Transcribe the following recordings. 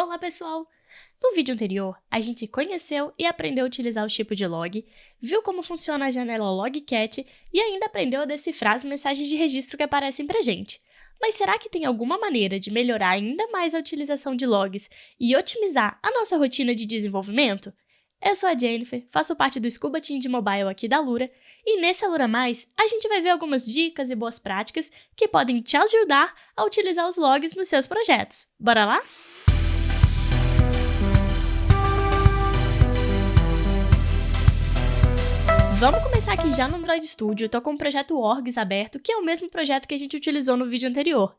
Olá, pessoal! No vídeo anterior, a gente conheceu e aprendeu a utilizar o tipo de log, viu como funciona a janela Logcat e ainda aprendeu a decifrar as mensagens de registro que aparecem pra gente. Mas será que tem alguma maneira de melhorar ainda mais a utilização de logs e otimizar a nossa rotina de desenvolvimento? Eu sou a Jennifer, faço parte do Scuba Team de Mobile aqui da Lura, e nesse Alura Mais, a gente vai ver algumas dicas e boas práticas que podem te ajudar a utilizar os logs nos seus projetos. Bora lá? Vamos começar aqui já no Android Studio. Eu tô com o projeto Orgs aberto, que é o mesmo projeto que a gente utilizou no vídeo anterior.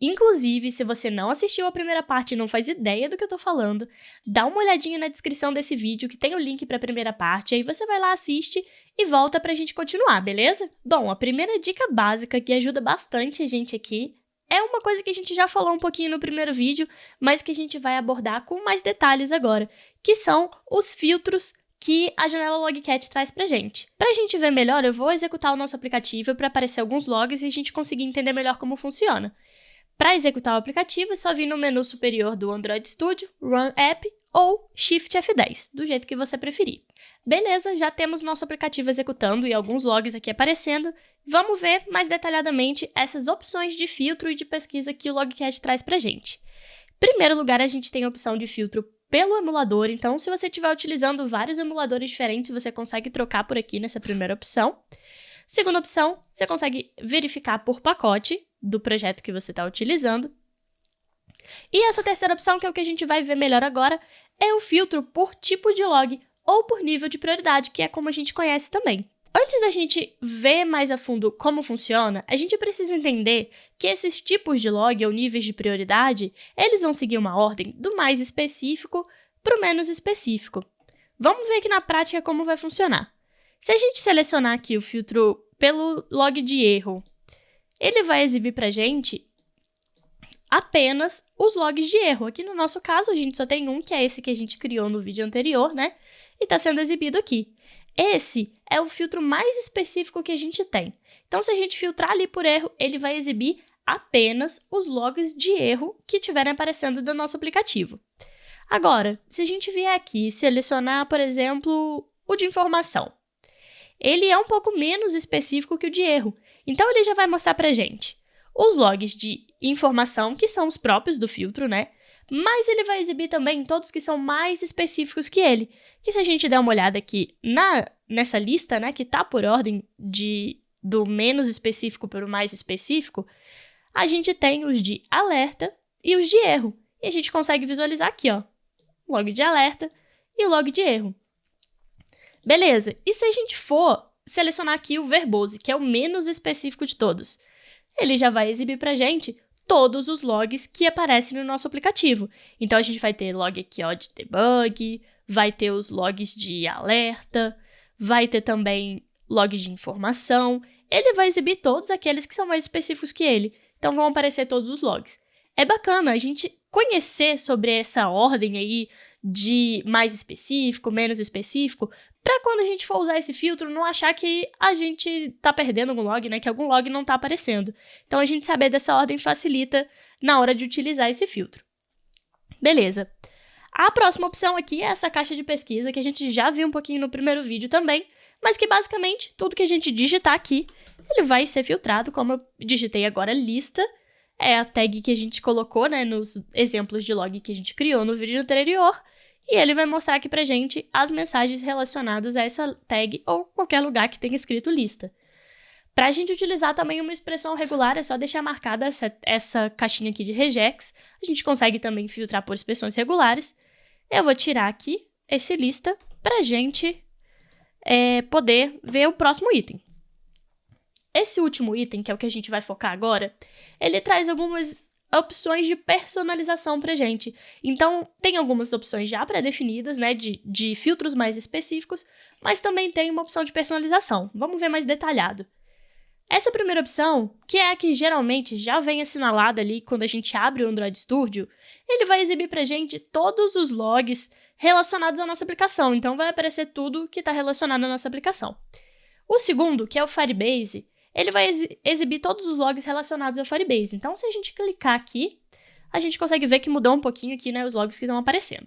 Inclusive, se você não assistiu a primeira parte e não faz ideia do que eu tô falando, dá uma olhadinha na descrição desse vídeo que tem o link para a primeira parte, aí você vai lá, assiste e volta pra gente continuar, beleza? Bom, a primeira dica básica que ajuda bastante a gente aqui é uma coisa que a gente já falou um pouquinho no primeiro vídeo, mas que a gente vai abordar com mais detalhes agora, que são os filtros que a janela Logcat traz pra gente. Pra gente ver melhor, eu vou executar o nosso aplicativo para aparecer alguns logs e a gente conseguir entender melhor como funciona. Para executar o aplicativo, é só vir no menu superior do Android Studio, Run App ou Shift F10, do jeito que você preferir. Beleza, já temos nosso aplicativo executando e alguns logs aqui aparecendo. Vamos ver mais detalhadamente essas opções de filtro e de pesquisa que o Logcat traz pra gente. Em primeiro lugar, a gente tem a opção de filtro pelo emulador, então se você estiver utilizando vários emuladores diferentes, você consegue trocar por aqui nessa primeira opção. Segunda opção, você consegue verificar por pacote do projeto que você está utilizando. E essa terceira opção, que é o que a gente vai ver melhor agora, é o filtro por tipo de log ou por nível de prioridade, que é como a gente conhece também. Antes da gente ver mais a fundo como funciona, a gente precisa entender que esses tipos de log ou níveis de prioridade, eles vão seguir uma ordem do mais específico para o menos específico. Vamos ver aqui na prática como vai funcionar. Se a gente selecionar aqui o filtro pelo log de erro, ele vai exibir para a gente apenas os logs de erro. Aqui no nosso caso, a gente só tem um, que é esse que a gente criou no vídeo anterior, né? E está sendo exibido aqui. Esse é o filtro mais específico que a gente tem. Então, se a gente filtrar ali por erro, ele vai exibir apenas os logs de erro que estiverem aparecendo do nosso aplicativo. Agora, se a gente vier aqui e selecionar, por exemplo, o de informação, ele é um pouco menos específico que o de erro. Então, ele já vai mostrar pra gente os logs de informação, que são os próprios do filtro, né? Mas ele vai exibir também todos que são mais específicos que ele. Que se a gente der uma olhada aqui nessa lista, né, que tá por ordem do menos específico para o mais específico, a gente tem os de alerta e os de erro. E a gente consegue visualizar aqui, ó, log de alerta e log de erro. Beleza, e se a gente for selecionar aqui o verbose, que é o menos específico de todos, ele já vai exibir pra gente todos os logs que aparecem no nosso aplicativo. Então, a gente vai ter log aqui, ó, de debug, vai ter os logs de alerta, vai ter também logs de informação. Ele vai exibir todos aqueles que são mais específicos que ele. Então, vão aparecer todos os logs. É bacana a gente conhecer sobre essa ordem aí de mais específico, menos específico, para quando a gente for usar esse filtro, não achar que a gente tá perdendo algum log, né? Que algum log não tá aparecendo. Então, a gente saber dessa ordem facilita na hora de utilizar esse filtro. Beleza. A próxima opção aqui é essa caixa de pesquisa, que a gente já viu um pouquinho no primeiro vídeo também, mas que basicamente tudo que a gente digitar aqui, ele vai ser filtrado, como eu digitei agora lista, é a tag que a gente colocou, né, nos exemplos de log que a gente criou no vídeo anterior, e ele vai mostrar aqui pra gente as mensagens relacionadas a essa tag ou qualquer lugar que tenha escrito lista. Pra gente utilizar também uma expressão regular, é só deixar marcada essa caixinha aqui de regex. A gente consegue também filtrar por expressões regulares. Eu vou tirar aqui esse lista pra gente poder ver o próximo item. Esse último item, que é o que a gente vai focar agora, ele traz algumas opções de personalização pra gente. Então, tem algumas opções já pré-definidas, né, de filtros mais específicos, mas também tem uma opção de personalização. Vamos ver mais detalhado. Essa primeira opção, que é a que geralmente já vem assinalada ali quando a gente abre o Android Studio, ele vai exibir pra gente todos os logs relacionados à nossa aplicação. Então, vai aparecer tudo que está relacionado à nossa aplicação. O segundo, que é o Firebase, ele vai exibir todos os logs relacionados ao Firebase. Então, se a gente clicar aqui, a gente consegue ver que mudou um pouquinho aqui, né, os logs que estão aparecendo.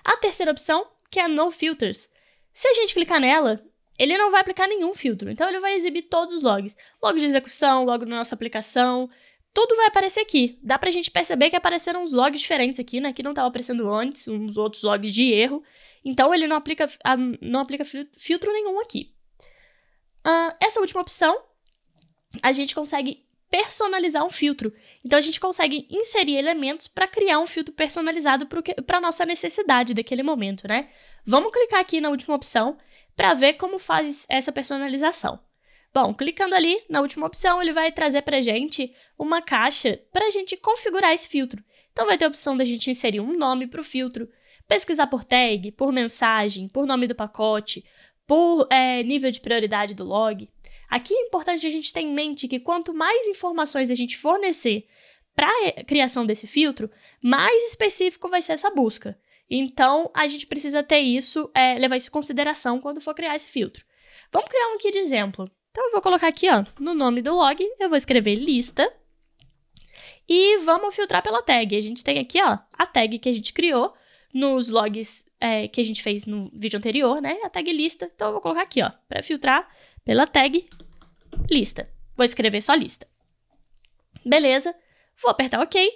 A terceira opção, que é No Filters. Se a gente clicar nela, ele não vai aplicar nenhum filtro, então ele vai exibir todos os logs. Log de execução, log da nossa aplicação, tudo vai aparecer aqui. Dá pra gente perceber que apareceram uns logs diferentes aqui, né, que não estavam aparecendo antes, uns outros logs de erro. Então ele não aplica filtro nenhum aqui. Essa última opção, a gente consegue personalizar um filtro. Então, a gente consegue inserir elementos para criar um filtro personalizado para a nossa necessidade daquele momento, né? Vamos clicar aqui na última opção para ver como faz essa personalização. Bom, clicando ali na última opção, ele vai trazer para a gente uma caixa para a gente configurar esse filtro. Então, vai ter a opção da gente inserir um nome para o filtro, pesquisar por tag, por mensagem, por nome do pacote, por nível de prioridade do log. Aqui é importante a gente ter em mente que quanto mais informações a gente fornecer para a criação desse filtro, mais específico vai ser essa busca. Então, a gente precisa ter isso, levar isso em consideração quando for criar esse filtro. Vamos criar um aqui de exemplo. Então, eu vou colocar aqui, no nome do log, eu vou escrever lista e vamos filtrar pela tag. A gente tem aqui, a tag que a gente criou nos logs que a gente fez no vídeo anterior, né? A tag lista. Então, eu vou colocar aqui, para filtrar pela tag lista. Vou escrever só lista. Beleza. Vou apertar OK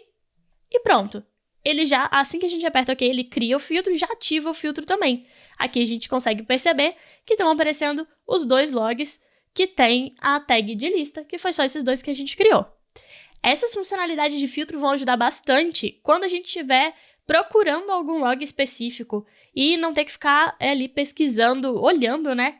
e pronto. Ele já, assim que a gente aperta OK, ele cria o filtro e já ativa o filtro também. Aqui a gente consegue perceber que estão aparecendo os dois logs que tem a tag de lista, que foi só esses dois que a gente criou. Essas funcionalidades de filtro vão ajudar bastante quando a gente estiver procurando algum log específico e não ter que ficar ali pesquisando, olhando, né?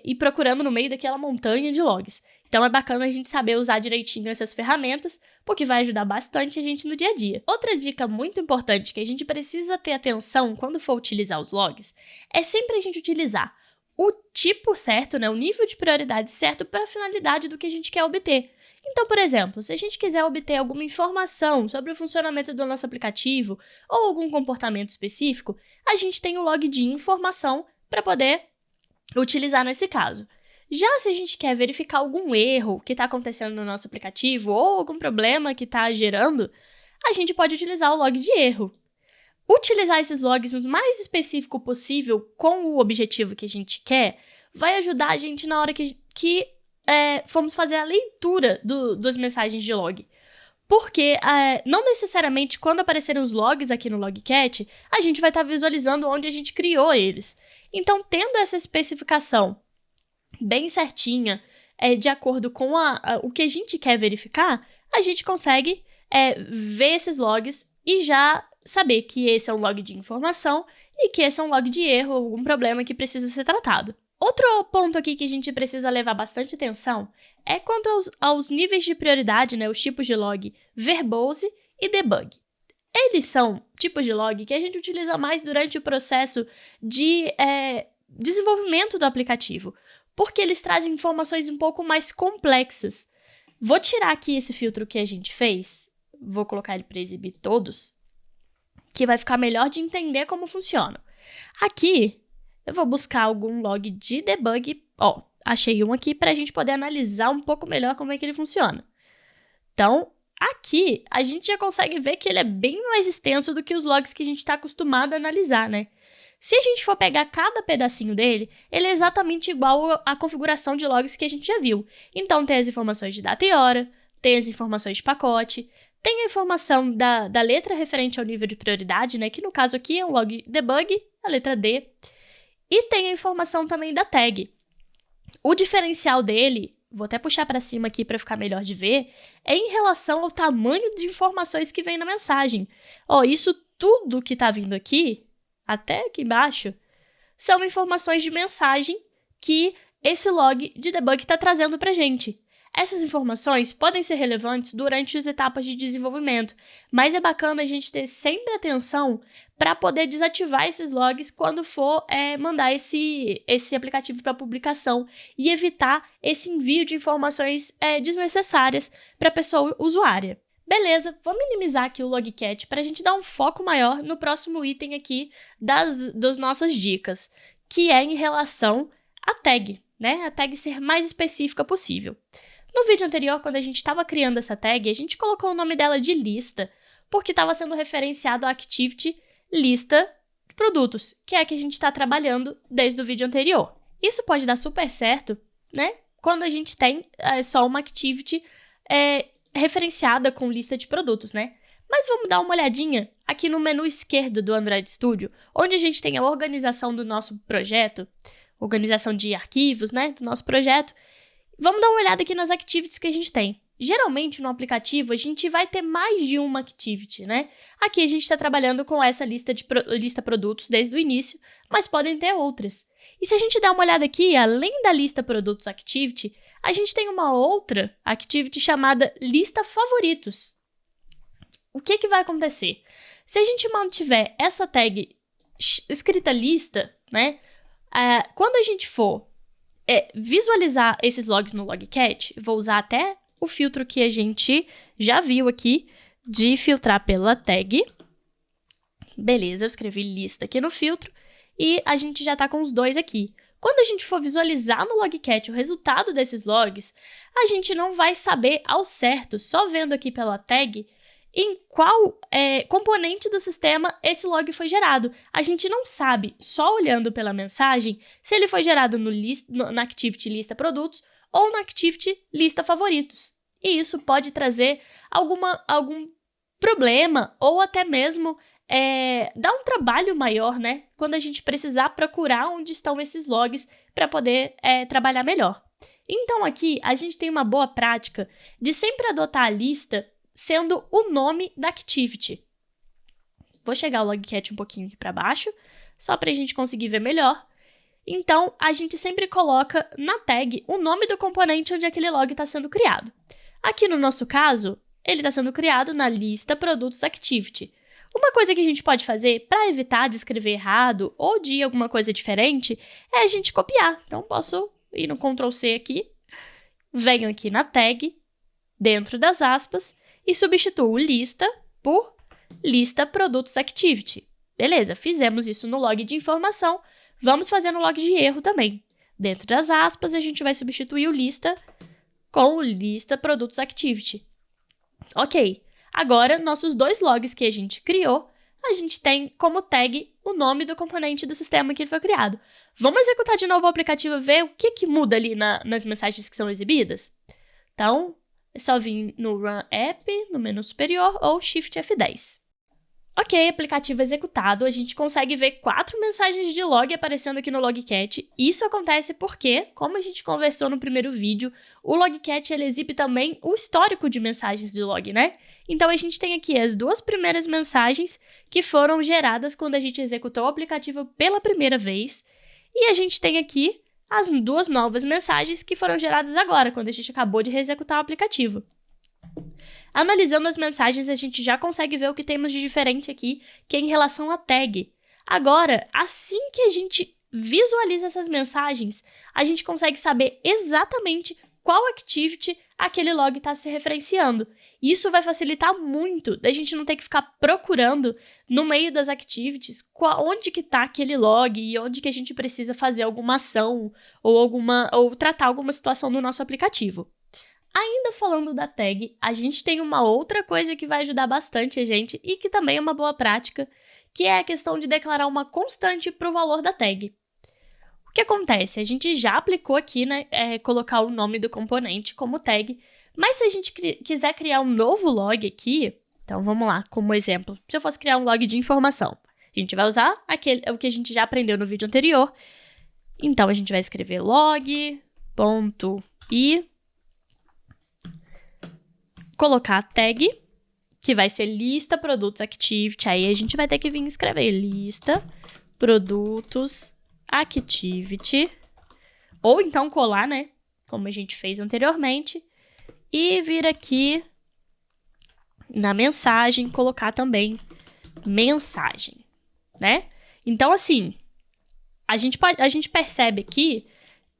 E procurando no meio daquela montanha de logs. Então é bacana a gente saber usar direitinho essas ferramentas, porque vai ajudar bastante a gente no dia a dia. Outra dica muito importante que a gente precisa ter atenção quando for utilizar os logs é sempre a gente utilizar o tipo certo, né, o nível de prioridade certo para a finalidade do que a gente quer obter. Então, por exemplo, se a gente quiser obter alguma informação sobre o funcionamento do nosso aplicativo ou algum comportamento específico, a gente tem o log de informação para poder utilizar nesse caso. Já se a gente quer verificar algum erro que está acontecendo no nosso aplicativo ou algum problema que está gerando, a gente pode utilizar o log de erro. Utilizar esses logs o mais específico possível com o objetivo que a gente quer vai ajudar a gente na hora que formos fazer a leitura das mensagens de log. Porque não necessariamente quando aparecerem os logs aqui no Logcat, a gente vai estar visualizando onde a gente criou eles. Então, tendo essa especificação bem certinha, de acordo com o que a gente quer verificar, a gente consegue ver esses logs e já saber que esse é um log de informação e que esse é um log de erro, algum problema que precisa ser tratado. Outro ponto aqui que a gente precisa levar bastante atenção é quanto aos níveis de prioridade, né, os tipos de log verbose e debug. Eles são tipos de log que a gente utiliza mais durante o processo de desenvolvimento do aplicativo, porque eles trazem informações um pouco mais complexas. Vou tirar aqui esse filtro que a gente fez, vou colocar ele para exibir todos, que vai ficar melhor de entender como funciona. Aqui, eu vou buscar algum log de debug. Achei um aqui para a gente poder analisar um pouco melhor como é que ele funciona. Então, aqui, a gente já consegue ver que ele é bem mais extenso do que os logs que a gente está acostumado a analisar, né? Se a gente for pegar cada pedacinho dele, ele é exatamente igual à configuração de logs que a gente já viu. Então, tem as informações de data e hora, tem as informações de pacote, tem a informação da letra referente ao nível de prioridade, né? Que no caso aqui é um log debug, a letra D. E tem a informação também da tag. O diferencial dele, vou até puxar para cima aqui para ficar melhor de ver, é em relação ao tamanho de informações que vem na mensagem. Isso tudo que está vindo aqui, até aqui embaixo, são informações de mensagem que esse log de debug está trazendo para a gente. Essas informações podem ser relevantes durante as etapas de desenvolvimento, mas é bacana a gente ter sempre atenção para poder desativar esses logs quando for mandar esse aplicativo para publicação e evitar esse envio de informações desnecessárias para a pessoa usuária. Beleza, vou minimizar aqui o Logcat para a gente dar um foco maior no próximo item aqui das nossas dicas, que é em relação à tag, né? A tag ser mais específica possível. No vídeo anterior, quando a gente estava criando essa tag, a gente colocou o nome dela de lista, porque estava sendo referenciado a activity lista de produtos, que é a que a gente está trabalhando desde o vídeo anterior. Isso pode dar super certo, né? Quando a gente tem só uma activity referenciada com lista de produtos, né? Mas vamos dar uma olhadinha aqui no menu esquerdo do Android Studio, onde a gente tem a organização do nosso projeto, organização de arquivos, né, do nosso projeto. Vamos dar uma olhada aqui nas activities que a gente tem. Geralmente, no aplicativo, a gente vai ter mais de uma activity, né? Aqui a gente está trabalhando com essa lista produtos desde o início, mas podem ter outras. E se a gente der uma olhada aqui, além da lista produtos activity, a gente tem uma outra activity chamada lista favoritos. O que vai acontecer? Se a gente mantiver essa tag escrita lista, né? Quando a gente for visualizar esses logs no Logcat, vou usar até o filtro que a gente já viu aqui de filtrar pela tag. Beleza, eu escrevi lista aqui no filtro e a gente já está com os dois aqui. Quando a gente for visualizar no Logcat o resultado desses logs, a gente não vai saber ao certo, só vendo aqui pela tag, em qual componente do sistema esse log foi gerado. A gente não sabe, só olhando pela mensagem, se ele foi gerado na Activity Lista Produtos ou na Activity Lista Favoritos. E isso pode trazer algum problema ou até mesmo dar um trabalho maior, né? Quando a gente precisar procurar onde estão esses logs para poder trabalhar melhor. Então aqui a gente tem uma boa prática de sempre adotar a lista sendo o nome da activity. Vou chegar o Logcat um pouquinho aqui para baixo, só para a gente conseguir ver melhor. Então, a gente sempre coloca na tag o nome do componente onde aquele log está sendo criado. Aqui no nosso caso, ele está sendo criado na lista produtos activity. Uma coisa que a gente pode fazer para evitar de escrever errado ou de alguma coisa diferente é a gente copiar. Então, posso ir no Ctrl+C aqui, venho aqui na tag, dentro das aspas, e substituo lista por lista produtos activity. Beleza, fizemos isso no log de informação, vamos fazer no log de erro também. Dentro das aspas, a gente vai substituir o lista com o lista produtos activity. Ok, agora nossos dois logs que a gente criou, a gente tem como tag o nome do componente do sistema que ele foi criado. Vamos executar de novo o aplicativo e ver o que muda ali nas mensagens que são exibidas? Então, é só vir no Run App, no menu superior, ou Shift F10. Ok, aplicativo executado, a gente consegue ver 4 mensagens de log aparecendo aqui no Logcat. Isso acontece porque, como a gente conversou no primeiro vídeo, o Logcat ele exibe também o histórico de mensagens de log, né? Então, a gente tem aqui as 2 primeiras mensagens que foram geradas quando a gente executou o aplicativo pela primeira vez. E a gente tem aqui as 2 novas mensagens que foram geradas agora, quando a gente acabou de reexecutar o aplicativo. Analisando as mensagens, a gente já consegue ver o que temos de diferente aqui, que é em relação à tag. Agora, assim que a gente visualiza essas mensagens, a gente consegue saber exatamente qual activity aquele log está se referenciando. Isso vai facilitar muito da gente não ter que ficar procurando no meio das activities onde que está aquele log e onde que a gente precisa fazer alguma ação ou tratar alguma situação no nosso aplicativo. Ainda falando da tag, a gente tem uma outra coisa que vai ajudar bastante a gente e que também é uma boa prática, que é a questão de declarar uma constante para o valor da tag. O que acontece? A gente já aplicou aqui, né, colocar o nome do componente como tag, mas se a gente quiser criar um novo log aqui, então vamos lá, como exemplo, se eu fosse criar um log de informação, a gente vai usar o que a gente já aprendeu no vídeo anterior, então a gente vai escrever log.i, colocar a tag, que vai ser lista produtos activity, aí a gente vai ter que vir escrever lista produtos activity, ou então colar, né, como a gente fez anteriormente, e vir aqui na mensagem, colocar também mensagem, né? Então, assim, a gente percebe aqui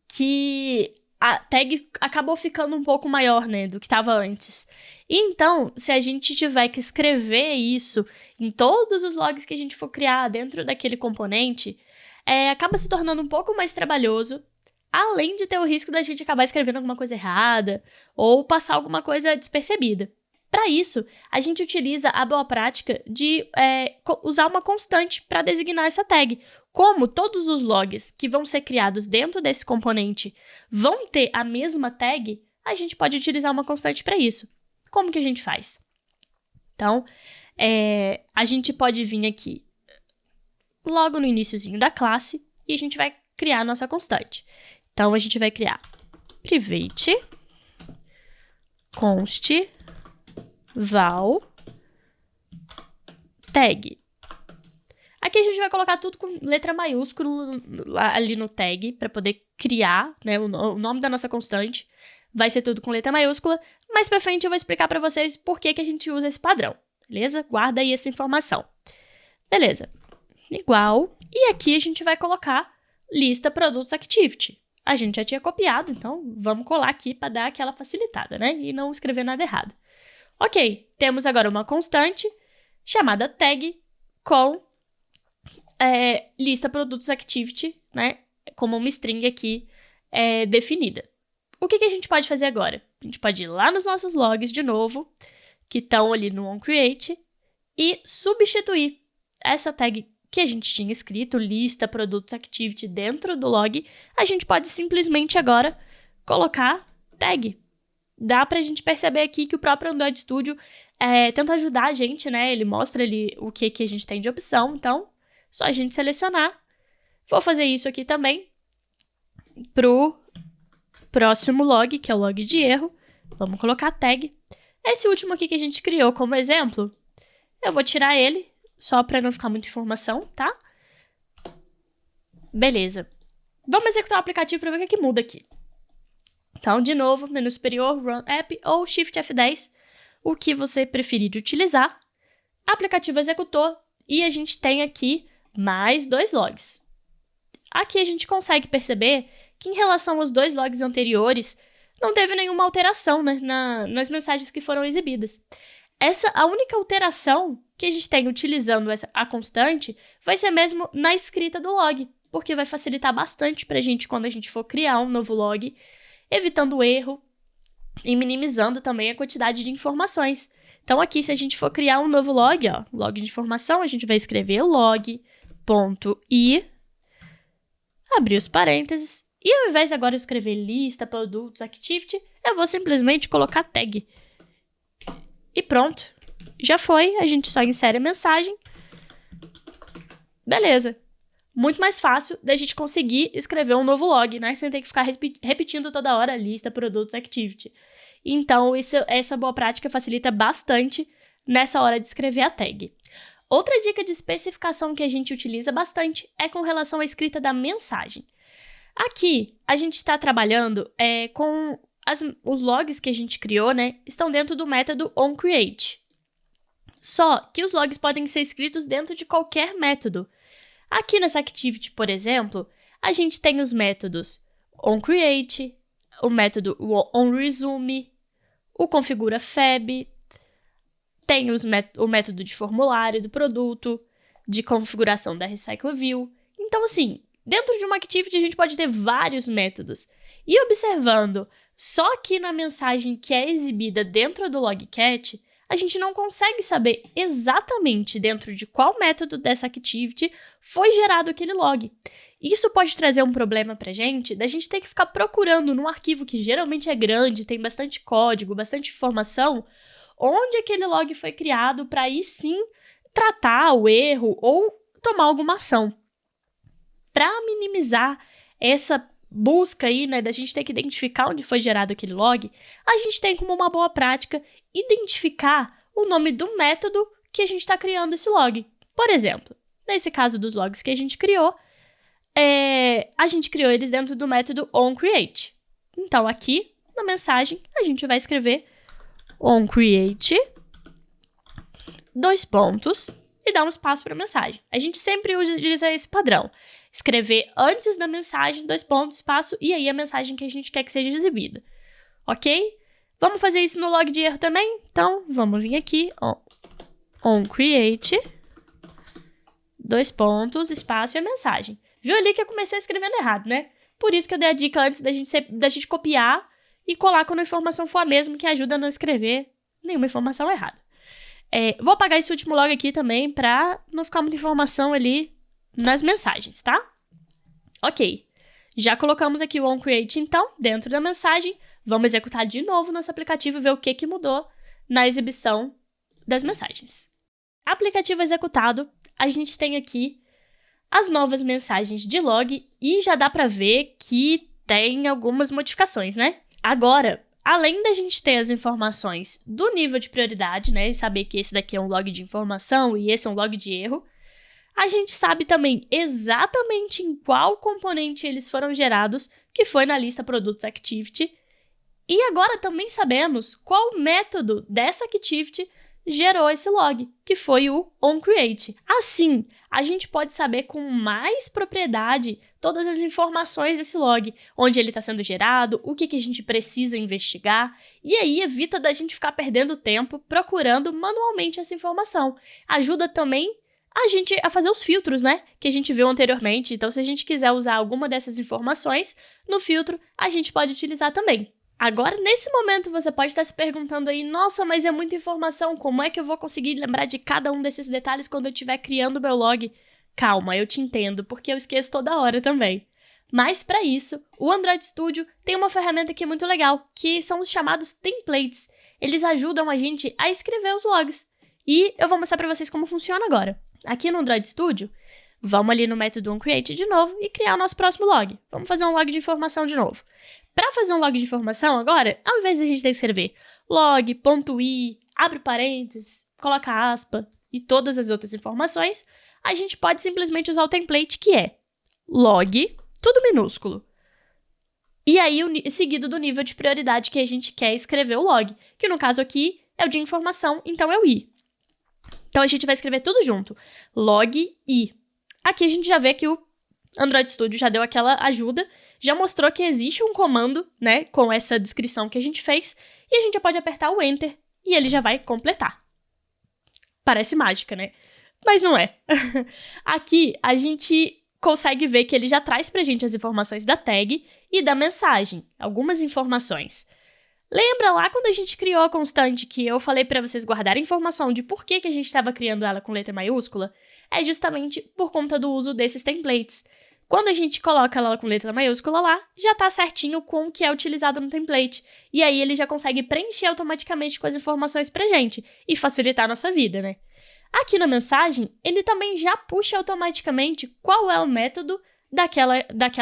que a tag acabou ficando um pouco maior, né, do que estava antes. Então, se a gente tiver que escrever isso em todos os logs que a gente for criar dentro daquele componente, acaba se tornando um pouco mais trabalhoso. além de ter o risco da gente acabar escrevendo alguma coisa errada ou passar alguma coisa despercebida. Para isso, a gente utiliza a boa prática de usar uma constante para designar essa tag. Como todos os logs que vão ser criados dentro desse componente vão ter a mesma tag, a gente pode utilizar uma constante para isso. Como que a gente faz? Então, a gente pode vir aqui logo no iniciozinho da classe e a gente vai criar a nossa constante. Então, a gente vai criar private const val tag. Aqui a gente vai colocar tudo com letra maiúscula ali no tag para poder criar, né, o nome da nossa constante. Vai ser tudo com letra maiúscula. Mais pra frente eu vou explicar para vocês por que a gente usa esse padrão, beleza? Guarda aí essa informação. Beleza. Igual. E aqui a gente vai colocar lista produtos activity. A gente já tinha copiado, então vamos colar aqui para dar aquela facilitada, né? E não escrever nada errado. Ok, temos agora uma constante chamada tag com lista produtos activity, né? Como uma string aqui definida. O que a gente pode fazer agora? A gente pode ir lá nos nossos logs de novo, que estão ali no onCreate, e substituir essa tag que a gente tinha escrito, lista produtos activity, dentro do log. A gente pode simplesmente agora colocar tag. Dá pra gente perceber aqui que o próprio Android Studio tenta ajudar a gente, né? Ele mostra ali o que a gente tem de opção, então só a gente selecionar. Vou fazer isso aqui também pro próximo log, que é o log de erro. Vamos colocar tag. Esse último aqui que a gente criou como exemplo, eu vou tirar ele, só para não ficar muita informação, tá? Beleza. Vamos executar o aplicativo para ver o que muda aqui. Então, de novo, menu superior, Run App ou Shift F10, o que você preferir de utilizar. Aplicativo executou e a gente tem aqui mais 2 logs. Aqui a gente consegue perceber que em relação aos 2 logs anteriores, não teve nenhuma alteração, né, nas mensagens que foram exibidas. A única alteração que a gente tem utilizando a constante vai ser mesmo na escrita do log, porque vai facilitar bastante para a gente quando a gente for criar um novo log, evitando o erro e minimizando também a quantidade de informações. Então aqui, se a gente for criar um novo log, ó, log de informação, a gente vai escrever log.i, abrir os parênteses, e ao invés de agora eu escrever lista, produtos, activity, eu vou simplesmente colocar tag. E pronto. Já foi, a gente só insere a mensagem. Beleza. Muito mais fácil da gente conseguir escrever um novo log, né? Sem ter que ficar repetindo toda hora lista, produtos, activity. Então, essa boa prática facilita bastante nessa hora de escrever a tag. Outra dica de especificação que a gente utiliza bastante é com relação à escrita da mensagem. Aqui, a gente está trabalhando com os logs que a gente criou, né? Estão dentro do método onCreate. Só que os logs podem ser escritos dentro de qualquer método. Aqui nessa activity, por exemplo, a gente tem os métodos onCreate, o método onResume, o configuraFab, tem o método de formulário do produto, de configuração da RecycleView. Então, assim, dentro de uma activity a gente pode ter vários métodos. E observando só aqui na mensagem que é exibida dentro do logcat, a gente não consegue saber exatamente dentro de qual método dessa activity foi gerado aquele log. Isso pode trazer um problema pra gente, da gente ter que ficar procurando num arquivo que geralmente é grande, tem bastante código, bastante informação, onde aquele log foi criado para aí sim tratar o erro ou tomar alguma ação. Para minimizar essa busca aí, né, da gente ter que identificar onde foi gerado aquele log, a gente tem como uma boa prática identificar o nome do método que a gente está criando esse log. Por exemplo, nesse caso dos logs que a gente criou eles dentro do método onCreate. Então, aqui na mensagem, a gente vai escrever onCreate, 2 pontos, e dar um espaço para a mensagem. A gente sempre utiliza esse padrão. Escrever antes da mensagem, 2 pontos, espaço, e aí a mensagem que a gente quer que seja exibida. Ok? Vamos fazer isso no log de erro também? Então, vamos vir aqui, onCreate, 2 pontos, espaço e a mensagem. Viu ali que eu comecei escrevendo errado, né? Por isso que eu dei a dica antes da gente copiar e colar quando a informação for a mesma, que ajuda a não escrever nenhuma informação errada. Vou apagar esse último log aqui também pra não ficar muita informação ali nas mensagens, tá? Ok. Já colocamos aqui o onCreate, então, dentro da mensagem. Vamos executar de novo nosso aplicativo e ver o que mudou na exibição das mensagens. Aplicativo executado, a gente tem aqui as novas mensagens de log e já dá pra ver que tem algumas modificações, né? Agora, além da gente ter as informações do nível de prioridade, né, e saber que esse daqui é um log de informação e esse é um log de erro, a gente sabe também exatamente em qual componente eles foram gerados, que foi na lista Products Activity, e agora também sabemos qual método dessa Activity gerou esse log, que foi o onCreate. Assim, a gente pode saber com mais propriedade todas as informações desse log, onde ele está sendo gerado, o que a gente precisa investigar, e aí evita da gente ficar perdendo tempo procurando manualmente essa informação. Ajuda também a gente a fazer os filtros, né, que a gente viu anteriormente. Então, se a gente quiser usar alguma dessas informações no filtro, a gente pode utilizar também. Agora, nesse momento, você pode estar se perguntando aí, nossa, mas é muita informação, como é que eu vou conseguir lembrar de cada um desses detalhes quando eu estiver criando o meu log? Calma, eu te entendo, porque eu esqueço toda hora também. Mas, para isso, o Android Studio tem uma ferramenta que é muito legal, que são os chamados templates. Eles ajudam a gente a escrever os logs. E eu vou mostrar para vocês como funciona agora. Aqui no Android Studio, vamos ali no método onCreate de novo e criar o nosso próximo log. Vamos fazer um log de informação de novo. Para fazer um log de informação agora, ao invés de a gente escrever log.i, abre parênteses, coloca aspa e todas as outras informações, a gente pode simplesmente usar o template que é log, tudo minúsculo. E aí, seguido do nível de prioridade que a gente quer escrever o log, que no caso aqui é o de informação, então é o i. Então a gente vai escrever tudo junto, log i. Aqui a gente já vê que o Android Studio já deu aquela ajuda, já mostrou que existe um comando, né, com essa descrição que a gente fez, e a gente já pode apertar o Enter e ele já vai completar. Parece mágica, né? Mas não é. Aqui a gente consegue ver que ele já traz pra gente as informações da tag e da mensagem, algumas informações. Lembra lá quando a gente criou a constante que eu falei para vocês guardarem informação de por que a gente estava criando ela com letra maiúscula? É justamente por conta do uso desses templates. Quando a gente coloca ela com letra maiúscula lá, já está certinho com o que é utilizado no template. E aí ele já consegue preencher automaticamente com as informações pra gente e facilitar a nossa vida, né? Aqui na mensagem, ele também já puxa automaticamente qual é o método daquela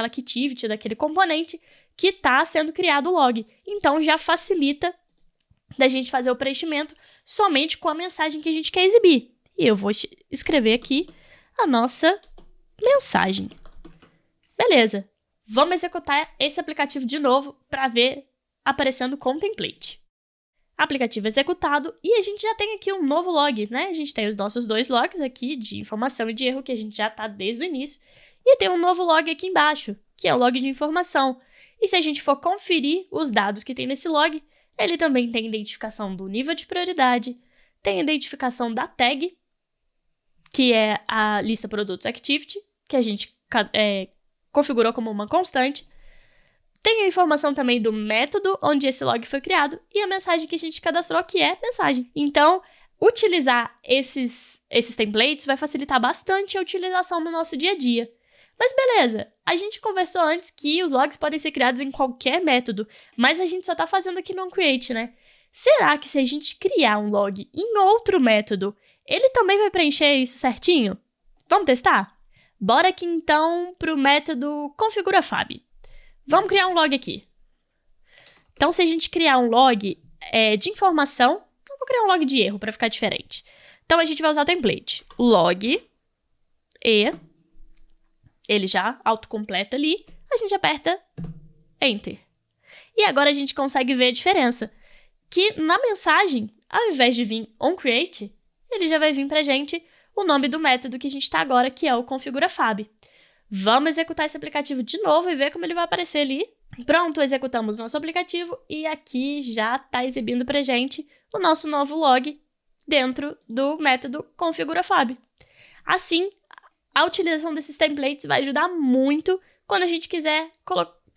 activity, daquele componente que está sendo criado o log. Então, já facilita da gente fazer o preenchimento somente com a mensagem que a gente quer exibir. E eu vou escrever aqui a nossa mensagem. Beleza. Vamos executar esse aplicativo de novo para ver aparecendo com template. Aplicativo executado e a gente já tem aqui um novo log, né? A gente tem os nossos dois logs aqui de informação e de erro que a gente já está desde o início. E tem um novo log aqui embaixo, que é o log de informação. E se a gente for conferir os dados que tem nesse log, ele também tem identificação do nível de prioridade, tem identificação da tag, que é a lista Products Activity, que a gente configurou como uma constante. Tem a informação também do método onde esse log foi criado e a mensagem que a gente cadastrou, que é mensagem. Então, utilizar esses templates vai facilitar bastante a utilização no nosso dia a dia. Mas beleza, a gente conversou antes que os logs podem ser criados em qualquer método, mas a gente só está fazendo aqui no onCreate, né? Será que se a gente criar um log em outro método, ele também vai preencher isso certinho? Vamos testar? Bora aqui então para o método configuraFab. Vamos criar um log aqui. Então, se a gente criar um log de informação, eu vou criar um log de erro para ficar diferente. Então, a gente vai usar o template log e ele já autocompleta ali, a gente aperta Enter. E agora a gente consegue ver a diferença, que na mensagem, ao invés de vir onCreate, ele já vai vir pra gente o nome do método que a gente está agora, que é o configuraFab. Vamos executar esse aplicativo de novo e ver como ele vai aparecer ali. Pronto, executamos nosso aplicativo e aqui já está exibindo pra gente o nosso novo log dentro do método configuraFab. Assim, a utilização desses templates vai ajudar muito quando a gente quiser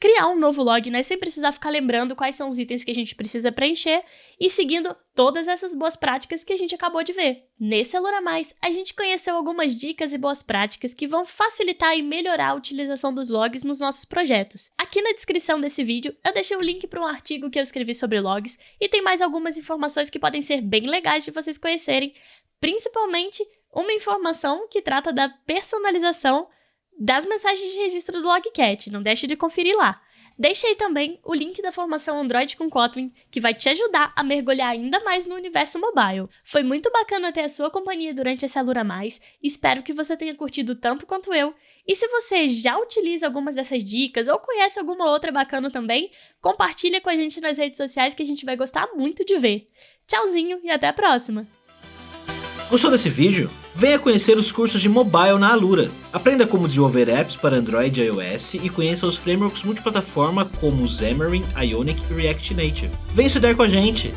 criar um novo log, né? Sem precisar ficar lembrando quais são os itens que a gente precisa preencher e seguindo todas essas boas práticas que a gente acabou de ver. Nesse Alura Mais, a gente conheceu algumas dicas e boas práticas que vão facilitar e melhorar a utilização dos logs nos nossos projetos. Aqui na descrição desse vídeo, eu deixei o link para um artigo que eu escrevi sobre logs e tem mais algumas informações que podem ser bem legais de vocês conhecerem, principalmente uma informação que trata da personalização das mensagens de registro do Logcat, não deixe de conferir lá. Deixei também o link da formação Android com Kotlin, que vai te ajudar a mergulhar ainda mais no universo mobile. Foi muito bacana ter a sua companhia durante esse Alura Mais, espero que você tenha curtido tanto quanto eu, e se você já utiliza algumas dessas dicas ou conhece alguma outra bacana também, compartilha com a gente nas redes sociais que a gente vai gostar muito de ver. Tchauzinho e até a próxima! Gostou desse vídeo? Venha conhecer os cursos de mobile na Alura. Aprenda como desenvolver apps para Android e iOS e conheça os frameworks multiplataforma como Xamarin, Ionic e React Native. Venha estudar com a gente!